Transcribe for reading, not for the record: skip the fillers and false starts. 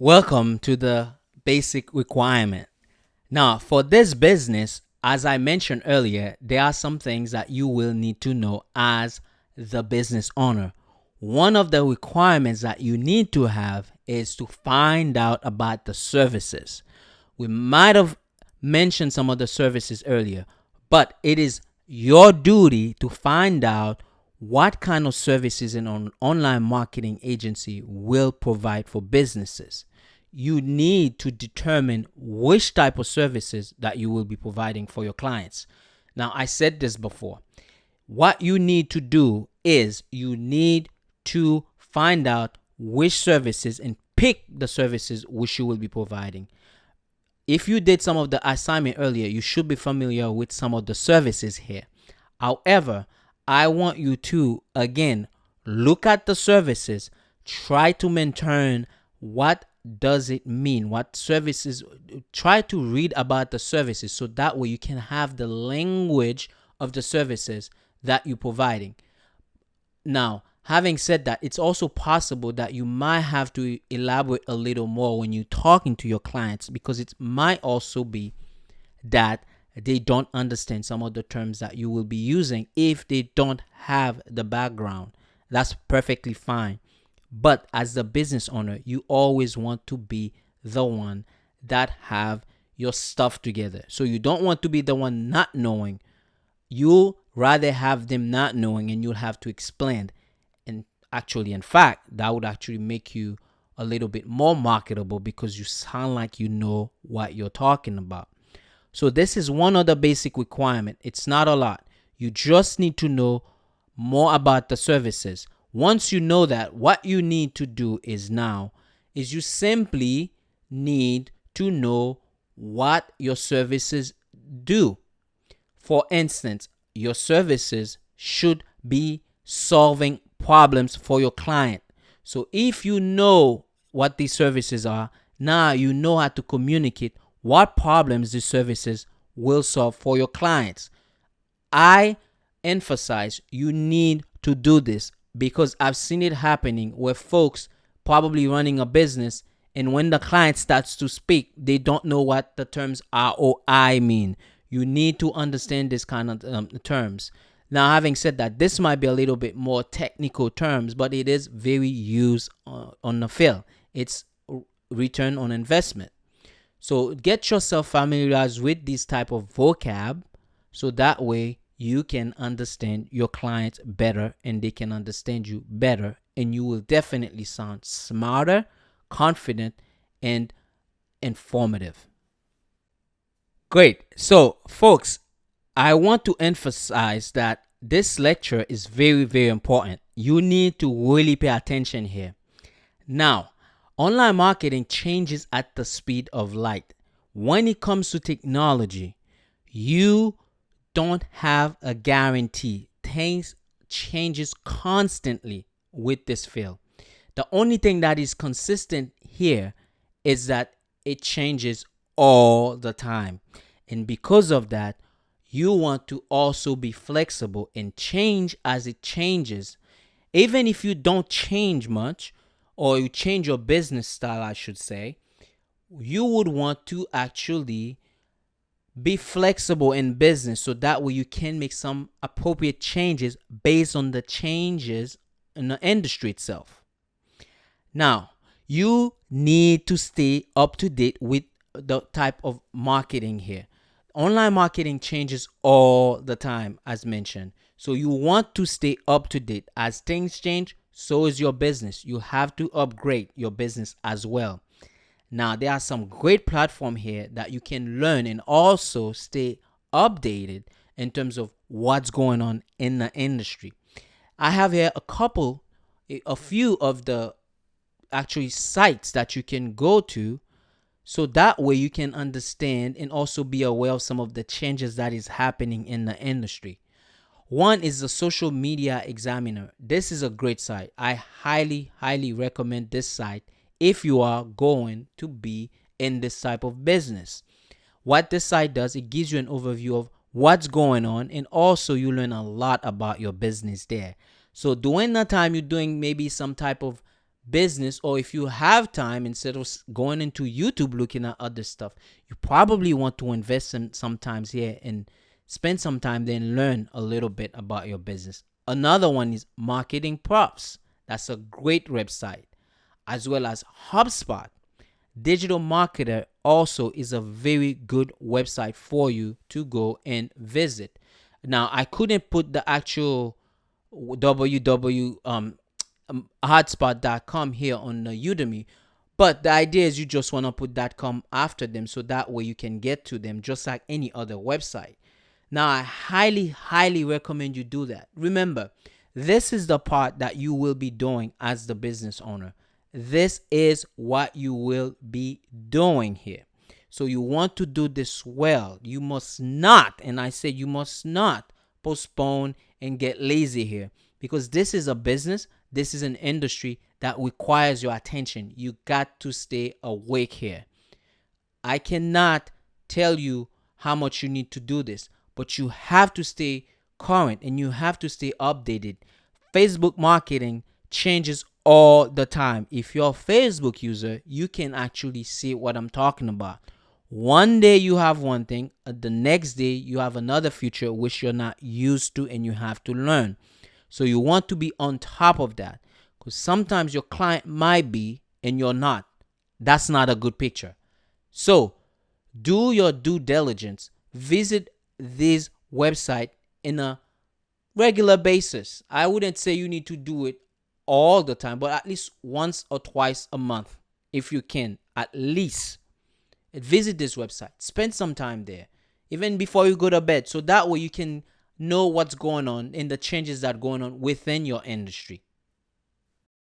Welcome to the basic requirement. Now, for this business, as I mentioned earlier, there are some things that you will need to know as the business owner. One of the requirements that you need to have is to find out about the services. We might have mentioned some of the services earlier, but it is your duty to find out what kind of services an online marketing agency will provide for businesses. You need to determine which type of services that you will be providing for your clients. Now, I said this before. What you need to do is you need to find out which services and pick the services which you will be providing. If you did some of the assignment earlier, you should be familiar with some of the services here. However, I want you to, again, look at the services, try to maintain what does it mean, what services, try to read about the services so that way you can have the language of the services that you're providing. Now, having said that, it's also possible that you might have to elaborate a little more when you're talking to your clients, because it might also be that they don't understand some of the terms that you will be using if they don't have the background. That's perfectly fine. But as the business owner, you always want to be the one that have your stuff together. So you don't want to be the one not knowing. You'll rather have them not knowing and you'll have to explain. And actually, in fact, that would actually make you a little bit more marketable because you sound like you know what you're talking about. So this is one of the basic requirement. It's not a lot. You just need to know more about the services. Once you know that, what you need to do is you simply need to know what your services do. For instance, your services should be solving problems for your client. So if you know what these services are, now you know how to communicate what problems these services will solve for your clients. I emphasize you need to do this because I've seen it happening where folks probably running a business, and when the client starts to speak, they don't know what the terms ROI mean. You need to understand this kind of terms. Now, having said that, this might be a little bit more technical terms, but it is very used on the field. It's return on investment. So get yourself familiarized with this type of vocab so that way you can understand your clients better and they can understand you better, and you will definitely sound smarter, confident, and informative. Great. So, folks, I want to emphasize that this lecture is very, very important. You need to really pay attention here. Now, online marketing changes at the speed of light. When it comes to technology, you don't have a guarantee. Things changes constantly with this field. The only thing that is consistent here is that it changes all the time. And because of that, you want to also be flexible and change as it changes. Even if you don't change much, or you change your business style, I should say, you would want to actually be flexible in business so that way you can make some appropriate changes based on the changes in the industry itself. Now, you need to stay up to date with the type of marketing here. Online marketing changes all the time, as mentioned. So you want to stay up to date. As things change, so is your business. You have to upgrade your business as well. Now, there are some great platforms here that you can learn and also stay updated in terms of what's going on in the industry. I have here a few of the actually sites that you can go to, so that way you can understand and also be aware of some of the changes that is happening in the industry. One is the Social Media Examiner. This is a great site. I highly, highly recommend this site if you are going to be in this type of business. What this site does, it gives you an overview of what's going on, and also you learn a lot about your business there. So during the time you're doing maybe some type of business, or if you have time, instead of going into YouTube looking at other stuff, you probably want to invest sometimes here and spend some time there and learn a little bit about your business. Another one is Marketing Props. That's a great website, as well as HubSpot. Digital Marketer also is a very good website for you to go and visit. Now, I couldn't put the actual hotspot.com here on the Udemy, but the idea is you just want to put .com after them, so that way you can get to them just like any other website. Now, I highly, highly recommend you do that. Remember, this is the part that you will be doing as the business owner. This is what you will be doing here. So you want to do this well. You must not, and I say you must not postpone and get lazy here, because this is a business, this is an industry that requires your attention. You got to stay awake here. I cannot tell you how much you need to do this, but you have to stay current and you have to stay updated. Facebook marketing changes all the time. If you're a Facebook user, you can actually see what I'm talking about. One day you have one thing, the next day you have another feature which you're not used to and you have to learn. So you want to be on top of that, because sometimes your client might be and you're not. That's not a good picture. So do your due diligence. Visit this website in a regular basis. I wouldn't say you need to do it all the time, but at least once or twice a month, if you can, at least. Visit this website. Spend some time there, even before you go to bed, so that way you can know what's going on and the changes that are going on within your industry.